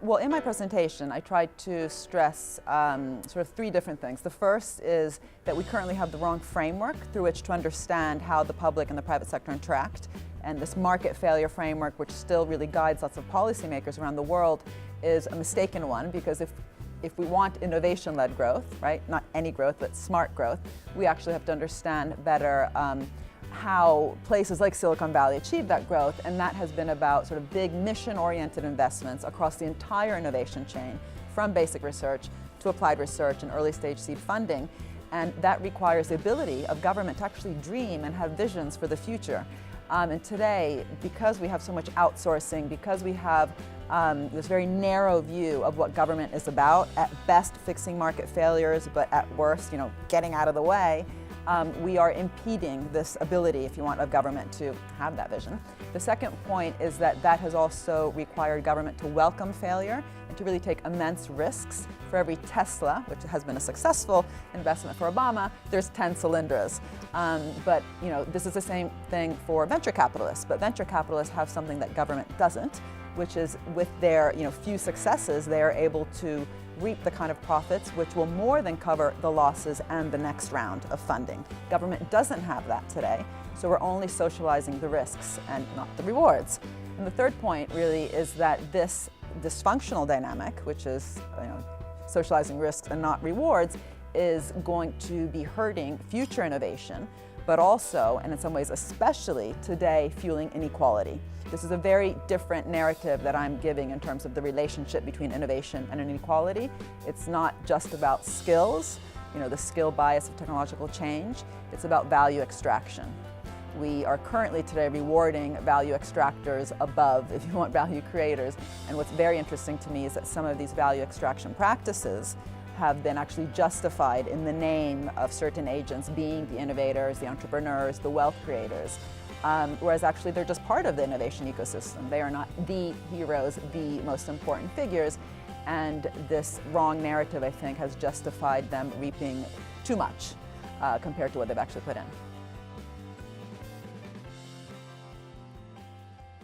Well, in my presentation, I tried to stress sort of three different things. The first is that we currently have the wrong framework through which to understand how the public and the private sector interact. And this market failure framework, which still really guides lots of policymakers around the world, is a mistaken one, because if we want innovation-led growth, right, not any growth, but smart growth, we actually have to understand better how places like Silicon Valley achieve that growth, and that has been about sort of big mission-oriented investments across the entire innovation chain, from basic research to applied research and early-stage seed funding, and that requires the ability of government to actually dream and have visions for the future. And today, because we have so much outsourcing, because we have this very narrow view of what government is about, at best fixing market failures, but at worst, getting out of the way, we are impeding this ability, if you want, of government to have that vision. The second point is that has also required government to welcome failure and to really take immense risks. For every Tesla, which has been a successful investment for Obama, there's 10 cylinders. But this is the same thing for venture capitalists. But venture capitalists have something that government doesn't, which is with their few successes, they are able to reap the kind of profits which will more than cover the losses and the next round of funding. Government doesn't have that today, so we're only socializing the risks and not the rewards. And the third point really is that this dysfunctional dynamic, which is socializing risks and not rewards, is going to be hurting future innovation, but also, and in some ways especially today, fueling inequality. This is a very different narrative that I'm giving in terms of the relationship between innovation and inequality. It's not just about skills, the skill bias of technological change. It's about value extraction. We are currently today rewarding value extractors above, if you want, value creators. And what's very interesting to me is that some of these value extraction practices have been actually justified in the name of certain agents being the innovators, the entrepreneurs, the wealth creators. Whereas actually they're just part of the innovation ecosystem. They are not the heroes, the most important figures, and this wrong narrative, I think, has justified them reaping too much compared to what they've actually put in.